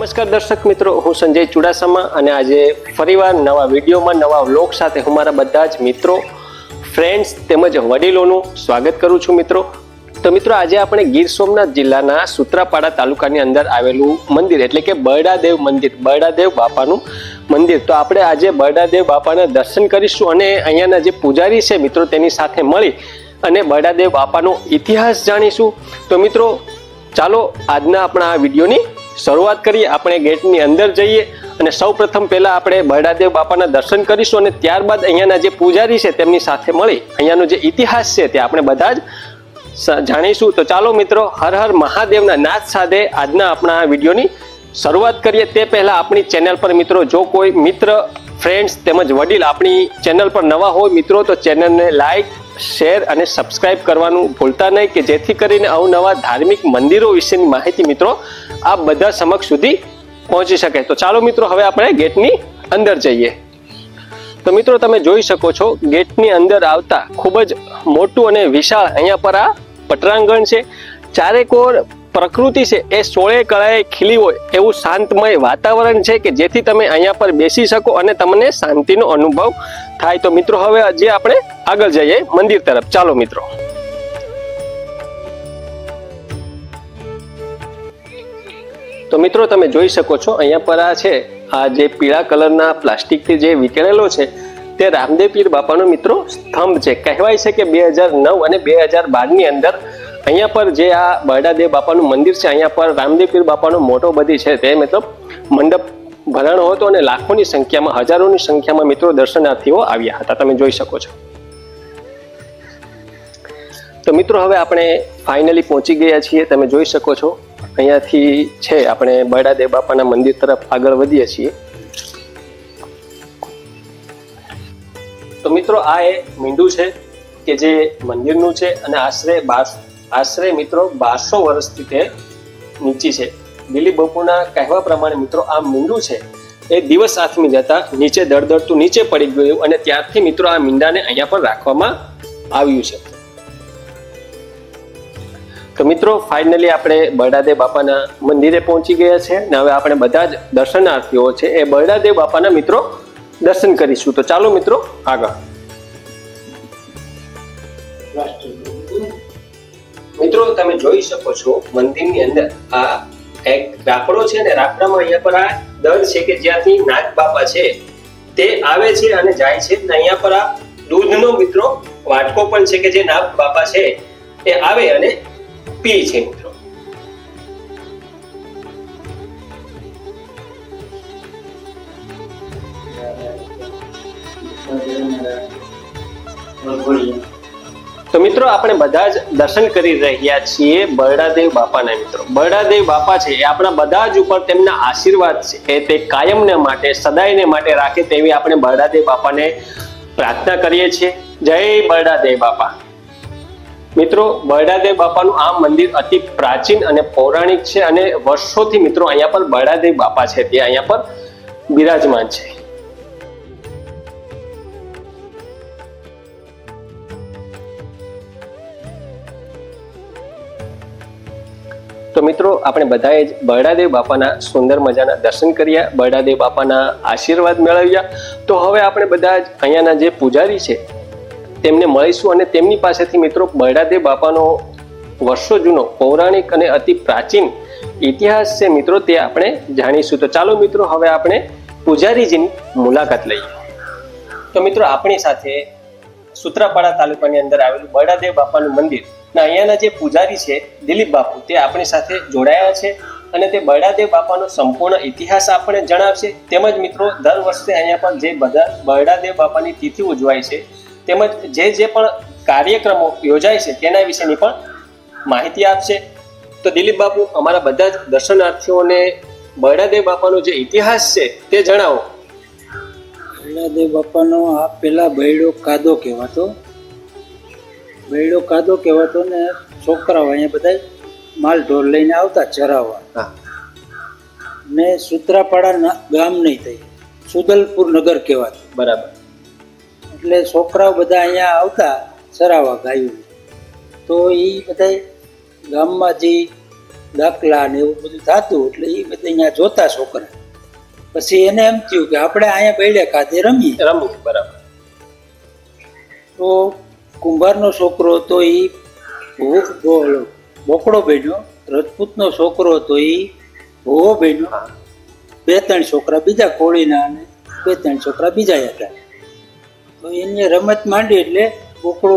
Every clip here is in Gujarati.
નમસ્કાર દર્શક મિત્રો, હું સંજય ચુડાસમા અને આજે ફરીવાર નવા વિડીયોમાં નવા વ્લોગ સાથે હું મારા બધા જ મિત્રો, ફ્રેન્ડ્સ તેમજ વડીલોનું સ્વાગત કરું છું મિત્રો. તો મિત્રો આજે આપણે ગીર સોમનાથ જિલ્લાના સૂત્રાપાડા તાલુકાની અંદર આવેલું મંદિર એટલે કે બરડાદેવ મંદિર, બરડાદેવ બાપાનું મંદિર. તો આપણે આજે બરડાદેવ બાપાના દર્શન કરીશું અને અહીંયાના જે પૂજારી છે મિત્રો તેની સાથે મળી અને બરડાદેવ બાપાનો ઇતિહાસ જાણીશું. તો મિત્રો ચાલો આજના આપણા આ વિડીયોની શરૂઆત કરીએ. આપણે ગેટની અંદર જઈએ અને સૌ પ્રથમ પહેલા આપણે બરડાદેવ બાપાના દર્શન કરીશું અને ત્યારબાદ અહીંયાના જે પૂજારી છે તેમની સાથે મળી અહીંયાનો જે ઇતિહાસ છે તે આપણે બધા જ જાણીશું. તો ચાલો મિત્રો, હર હર મહાદેવના નાદ સાથે આજના આપણા વિડીયોની શરૂઆત કરીએ. તે પહેલા આપણી ચેનલ પર મિત્રો જો કોઈ મિત્ર, ફ્રેન્ડ્સ તેમજ વડીલ આપણી ચેનલ પર નવા હોય મિત્રો તો ચેનલને લાઈક, શેર અને સબસ્ક્રાઇબ કરવાનું ભૂલતા નહીં કે જેથી કરીને અવનવા ધાર્મિક મંદિરો વિશેની માહિતી મિત્રો આ બધા સમક્ષ સુધી પહોંચી શકે. તો ચાલો મિત્રો હવે આપણે ગેટની અંદર જઈએ. તો મિત્રો તમે જોઈ શકો છો ગેટની અંદર આવતા ખૂબ જ મોટું અને વિશાળ અહીંયા પર આ પટરાંગણ છે. ચારેકોર પ્રકૃતિ છે એ 16 કળાએ ખીલી હોય એવું શાંતમય વાતાવરણ છે કે જેથી તમે અહીંયા પર બેસી શકો અને તમને શાંતિનો અનુભવ થાય. તો મિત્રો હવે હજી આપણે આગળ જઈએ મંદિર તરફ. ચાલો મિત્રો. તો મિત્રો તમે જોઈ શકો છો અહીંયા પર આ છે, આ જે પીળા કલરના પ્લાસ્ટિકથી જે વીંટળેલો છે તે રામદેવ પીર બાપાનો મિત્રો સ્તંભ છે. કહેવાય છે કે 2009 અને 2012 ની અંદર અહીંયા પર જે આ બરડાદેવ બાપાનું મંદિર છે અહીંયા પર રામદેવ પીર બાપાનો મોટો બધી છે તે મતલબ મંડપ ભરાણો હતો અને લાખોની સંખ્યામાં, હજારોની સંખ્યામાં મિત્રો દર્શનાર્થીઓ આવ્યા હતા. તમે જોઈ શકો છો. તો મિત્રો હવે આપણે ફાઇનલી પહોંચી ગયા છીએ. તમે જોઈ શકો છો અહીંયાથી છે આપણે બરડાદેવ બાપાના મંદિર તરફ આગળ વધીએ છીએ. તો મિત્રો આ એ મીંડું છે કે જે મંદિરનું છે અને આશરે મિત્રો 1200 વર્ષથી તે નીચી છે. દિલીપ બાપુના કહેવા પ્રમાણે મિત્રો આ મીંડું છે એ દિવસ આથમી જતા નીચે દળદળતું નીચે પડી ગયું અને ત્યારથી મિત્રો આ મીંડાને અહીંયા પર રાખવામાં આવ્યું છે. તો મિત્રો ફાઇનલી આપણે બરડાદેવ બાપાના મંદિરે પહોંચી ગયા છે અને હવે આપણે બધા જ દર્શનાર્થીઓ છે એ બરડાદેવ બાપાના મિત્રો દર્શન કરીશું. તો ચાલો મિત્રો આગળ. મિત્રો તમે જોઈ શકો છો મંદિરની અંદર આ એક રાપડો છે અને રાપડામાં અહીંયા પર આ દર છે કે જ્યાંથી નાગ બાપા છે તે આવે છે અને જાય છે. અહીંયા પર આ દૂધનો મિત્રો વાટકો પણ છે કે જે નાગ બાપા છે એ આવે અને પી છે મિત્રો. તો મિત્રો આપણે બધા જ દર્શન કરી રહ્યા છીએ બરડાદેવ બાપાના મિત્રો. બરડાદેવ બાપા છે એ આપણા બધા જ ઉપર તેમના આશીર્વાદ છે એ તે કાયમને માટે, સદાયને માટે રાખે તેવી આપણે બરડાદેવ બાપાને પ્રાર્થના કરીએ છીએ. જય બરડાદેવ બાપા. મિત્રો બરડાદેવ બાપાનું આ મંદિર અતિ પ્રાચીન અને પૌરાણિક છે અને વર્ષોથી મિત્રો અહીંયા પર બરડાદેવ બાપા છે તે અહીંયા પર બિરાજમાન છે. તો મિત્રો આપણે બધાએ જ બરડાદેવ બાપાના સુંદર મજાના દર્શન કર્યા, બરડાદેવ બાપાના આશીર્વાદ મેળવ્યા. તો હવે આપણે બધા જ અહીંયાના જે પૂજારી છે તેમને મળીશું અને તેમની પાસેથી મિત્રો બરડાદેવ બાપાનો વર્ષો જૂનો પૌરાણિક અને અતિ પ્રાચીન ઇતિહાસ છે મિત્રો તે આપણે જાણીશું. તો ચાલો મિત્રો હવે આપણે પૂજારીજીની મુલાકાત લઈએ. તો મિત્રો આપણી સાથે સૂત્રાપાડા તાલુકાની અંદર આવેલું બરડાદેવ બાપાનું મંદિર ના અહીંયાના જે પૂજારી છે દિલીપ બાપુ તે આપણી સાથે જોડાયા છે અને તે બરડાદેવ બાપાનો સંપૂર્ણ ઇતિહાસ આપણે જણાવશે. તેમજ મિત્રો દર વર્ષે અહીંયા પર જે બધા બરડાદેવ બાપાની તિથિ ઉજવાય છે તેમજ જે પણ કાર્યક્રમો યોજાય છે તેના વિશેની પણ માહિતી આપશે. તો દિલીપ બાપુ અમારા બધા જ દર્શનાર્થીઓને બરડાદેવ બાપાનો જે ઇતિહાસ છે તે જણાવો. બરડાદેવ બાપાનો આ પેલા બૈડો કાદો કહેવાતો ને છોકરાઓ અહીંયા બધા માલ ઢોર લઈને આવતા ચરાવવા. ને સૂત્રાપાડા ગામ નહીં થઈ, સુદલપુર નગર કહેવાતું. બરાબર. એટલે છોકરાઓ બધા અહીંયા આવતા ચરાવવા ગાયું. તો એ બધા ગામમાં જે દાખલા ને એવું બધું થતું, એટલે એ બધા અહીંયા જોતા છોકરા. પછી એને એમ થયું કે આપણે અહીંયા બેડે ખાતે રમીએ. બરાબર. તો કુંભારનો છોકરો હતો એ બોકડો બન્યો, રજપૂતનો છોકરો હતો એ ભોવો બન્યો, 2-3 છોકરા બીજા કોળીના અને 2-3 છોકરા બીજા હતા. તો એને રમત માંડી એટલે બોકડો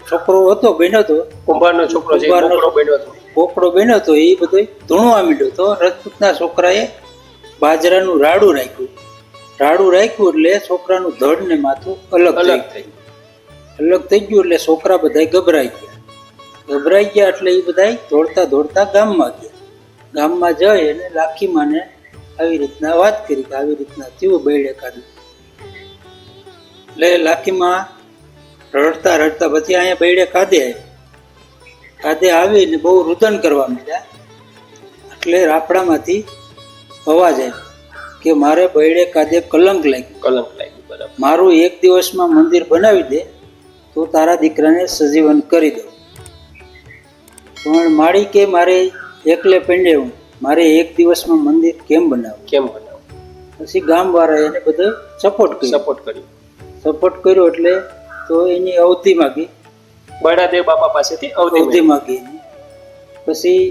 છોકરો હતો બન્યો હતો, કુંભારનો છોકરો જે બોકડો બન્યો હતો એ બધો ધૂણવા માંડ્યો. તો રજપૂતના છોકરાએ બાજરાનું રાડું રાખ્યું એટલે છોકરાનું ધડ ને માથું અલગ થઈ ગયું. એટલે છોકરા બધા ગભરાઈ ગયા એટલે એ બધા દોડતા ગામમાં જઈ અને લાખીમાને આવી રીતના વાત કરી કે આવી રીતના થયું બેડે કાઢ્યું. એટલે લાખીમાં રડતા પછી અહીંયા બેડે કાઢે આવીને બહુ રુદન કરવા માંડ્યા. એટલે રાપડામાંથી અવાજ આવ્યો કે મારે બૈડે કાદે કલંક લાગ્યું. બરાબર. મારું 1 દિવસમાં મંદિર બનાવી દે તો તારા દીકરાને સજીવન કરી દઉં. પણ માળી કે મારે એકલે પેંડેવું, મારે 1 દિવસમાં મંદિર કેમ બનાવવું. પછી ગામવાળાએ એને બધો સપોર્ટ કર્યો એટલે તો એની અવધિ માગી, બળાદેવ બાપા પાસેથી અવધિ માગી. પછી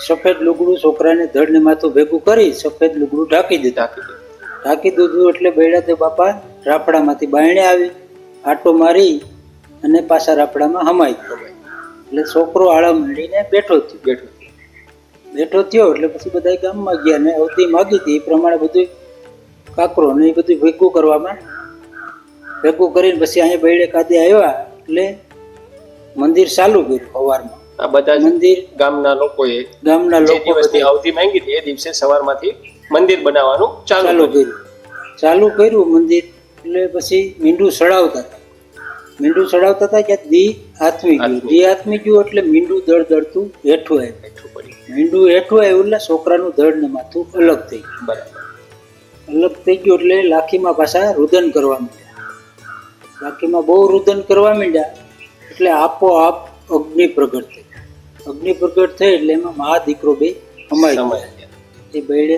સફેદ લુગડું છોકરાને ધડ ને માથું ભેગું કરી સફેદ લુગડું ઢાંકી દીધું. એટલે બૈડાદેવ બાપા રાપડામાંથી બાયણે આવી, આટો મારી અને પાછા રાપડામાં હમાઈ ગયો. એટલે છોકરો આળા મંડીને બેઠો થયો. એટલે પછી બધા ગામમાં ગયા ને અવધિ માગી હતી એ પ્રમાણે બધું કાકરો ને એ બધું ભેગું કરીને પછી અહીંયા બૈડે કાદે આવ્યા. એટલે મંદિર ચાલુ કર્યું સવારમાં. બધા મંદિર ગામના લોકોએ અવધિ માંગી હતી એ દિવસે સવારમાંથી મંદિર બનાવવાનું ચાલુ કર્યું મંદિર. એટલે પછી મીંડું ચડાવતા હતા કે દી આથમી ગયું એટલે મીંડું દળતું હેઠું આવ્યું એટલે છોકરાનું ધડ ને માથું અલગ થઈ ગયું. અલગ થઈ ગયું એટલે લાખીમાં પાછા રુદન કરવા માંડ્યા. એટલે આપોઆપ અગ્નિ પ્રગટ થઈ એટલે એમાં મા દીકરો બે હમાઈ ગયા. એ બૈડે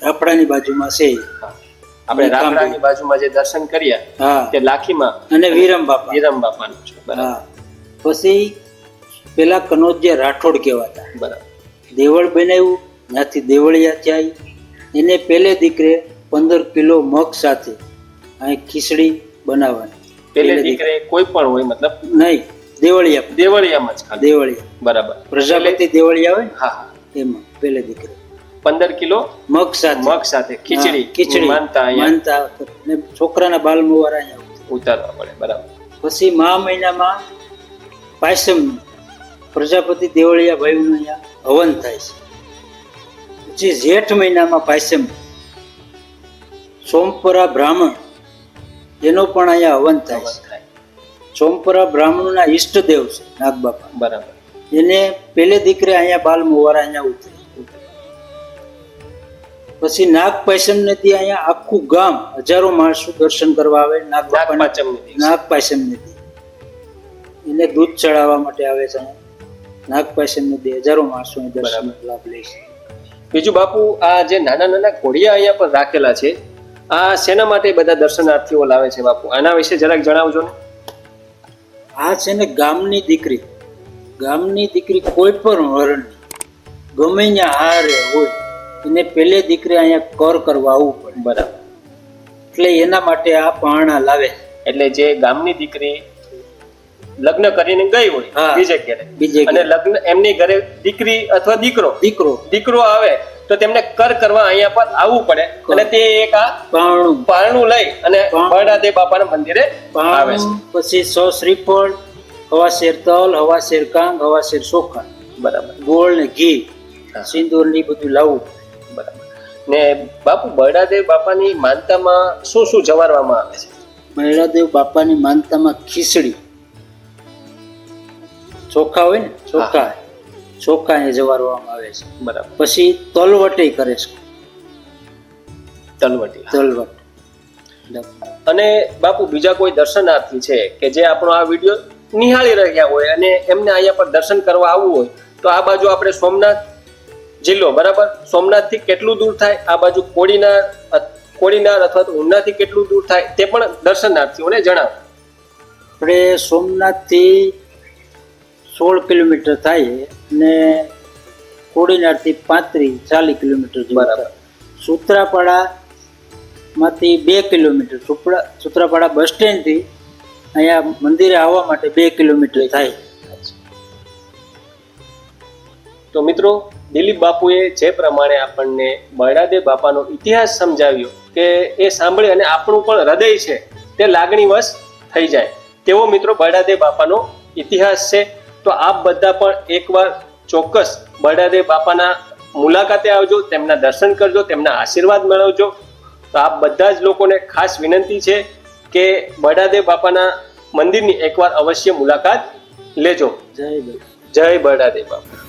રાપડાની બાજુમાં છે. આપણે રાપડાની બાજુમાં જે દર્શન કર્યા તે લાખીમાં અને વિરમ બાપાનું છે. પછી પેલા કનોજિયા રાઠોડ કહેવાતા. બરાબર. દેવળ બનાવ્યું, ત્યાંથી દેવળિયા થયા. એને પેલે દીકરે 15 કિલો મગ સાથે અહીં ખીચડી બનાવવાની. પેલે દીકરે કોઈ પણ હોય મતલબ નહીં, દેવળિયામાં જ બરાબર. પ્રજાપતિ દેવળિયા હોય ને એમાં પેલે દીકરે 15 કિલો મગ સાથે ખીચડી માનતા ને છોકરાના બાલ મુવારા અહીંયા ઉતારવા પડે. બરાબર. પછી મહિનામાં પાયસમ પ્રજાપતિ દેવળિયા ભાઈનું અહીંયા હવન થાય છે. પછી જેઠ મહિનામાં પાયસમ સોમપરા બ્રાહ્મણ એનો પણ અહીંયા હવન થાય છે. સોમપરા બ્રાહ્મણના ઈષ્ટદેવ છે નાગબાપા. બરાબર. એને પેલે દીકરે અહીંયા બાલ મુવારા અહીંયા ઉતરે. પછી નાગ પાંચમ ને દી અહીંયા આખું ગામ હજારો માણસો દર્શન કરવા આવે. નાગ પાંચમ ને દી એને દૂધ ચડાવવા માટે આવે છે. નાગ પાંચમ ને દી હજારો માણસો દર્શન લાભ લે છે. બીજું બાપુ, આ જે નાના ઘોડિયા અહીંયા પણ રાખેલા છે, આ શેના માટે બધા દર્શનાર્થીઓ લાવે છે બાપુ? આના વિશે જરાક જણાવજો ને. આ છે ને ગામની દીકરી કોઈ પણ વર્ણની ગમે ત્યાં હારે હોય એને પેલે દીકરી અહીંયા કર કરવા આવવું પડે. બરાબર. એટલે એના માટે આ પારણા લાવે. એટલે જે ગામની દીકરી લગ્ન કરીને ગઈ હોય બીજે ઘરે અને લગ્ન એમની ઘરે દીકરી અથવા દીકરો આવે તો તેમને કર કરવા અહીંયા પર આવવું પડે અને તે એક આ પારણું લઈ અને બળાદેવ બાપાના મંદિરે આવે છે. પછી 100 શ્રીફળ, 1 શેર તલ, 1 શેર કાંગ, 1 શેર ચોખા, બરાબર, ગોળ ને ઘી, સિંદૂર ને બધું લાવવું. બરાબર. ને બાપુ, બળાદેવ બાપાની માનતામાં શું જવારવામાં આવે છે? બળાદેવ બાપાની માનતામાં ખીચડી, ચોખા હોય ને ચોખા એ જવારવામાં આવે છે. બરાબર. પછી તલવટી કરે છે. તલવટ. અને બાપુ, બીજા કોઈ દર્શનાર્થી છે કે જે આપણો આ વિડીયો નિહાળી રહ્યા હોય અને એમને અહીંયા પર દર્શન કરવા આવવું હોય તો આ બાજુ આપણે સોમનાથ જિલ્લો, બરાબર, સોમનાથથી કેટલું દૂર થાય, આ બાજુ કોડીનાર અથવા તો ઉના કેટલું દૂર થાય તે પણ દર્શનાર્થીઓને જણાવો. આપણે સોમનાથથી 16 કિલોમીટર થાય અને કોડીનારથી 35-40 કિલોમીટર જેવું બરાબર. થાય. સૂત્રાપાડામાંથી 2 કિલોમીટર, સૂત્રાપાડા બસ સ્ટેન્ડથી અહીંયા મંદિરે આવવા માટે 2 કિલોમીટર થાય. તો મિત્રો, દિલીપ બાપુએ જે પ્રમાણે આપણને બરડાદેવ બાપાનો ઇતિહાસ સમજાવ્યો કે એ સાંભળી અને આપણું પણ હૃદય છે તે લાગણીવશ થઈ જાય તેવો મિત્રો બરડાદેવ બાપાનો ઇતિહાસ છે. તો આપ બધા પણ એકવાર ચોક્કસ બરડાદેવ બાપાના મુલાકાતે આવજો, તેમના દર્શન કરજો, તેમના આશીર્વાદ મેળવજો. તો આપ બધા જ લોકોને ખાસ વિનંતી છે કે બરડાદેવ બાપાના મંદિરની એકવાર અવશ્ય મુલાકાત લેજો. જય બરડાદેવ બાપા.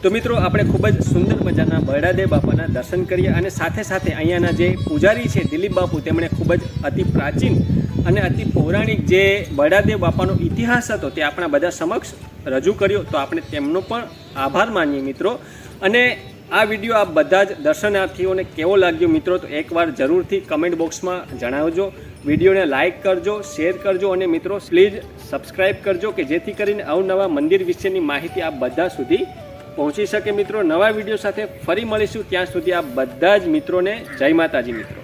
તો મિત્રો, આપણે ખૂબ જ સુંદર મજાના બરડાદેવ બાપાના દર્શન કરીએ અને સાથે સાથે અહીંયાના જે પૂજારી છે દિલીપ બાપુ, તેમણે ખૂબ જ અતિ પ્રાચીન અને અતિ પૌરાણિક જે બરડાદેવ બાપાનો ઇતિહાસ હતો તે આપણા બધા સમક્ષ રજૂ કર્યો. તો આપણે તેમનો પણ આભાર માનીએ મિત્રો. અને આ વિડીયો આપ બધા જ દર્શનાર્થીઓને કેવો લાગ્યો મિત્રો, તો એકવાર જરૂરથી કમેન્ટ બોક્સમાં જણાવજો. વિડીયોને લાઇક કરજો, શેર કરજો અને મિત્રો પ્લીઝ સબસ્ક્રાઈબ કરજો કે જેથી કરીને અવનવા મંદિર વિશેની માહિતી આપ બધા સુધી પહોંચી શકે મિત્રો. નવા વિડીયો સાથે ફરી મળીશું, ત્યાં સુધી આપ બધા જ મિત્રોને જય માતાજી મિત્રો.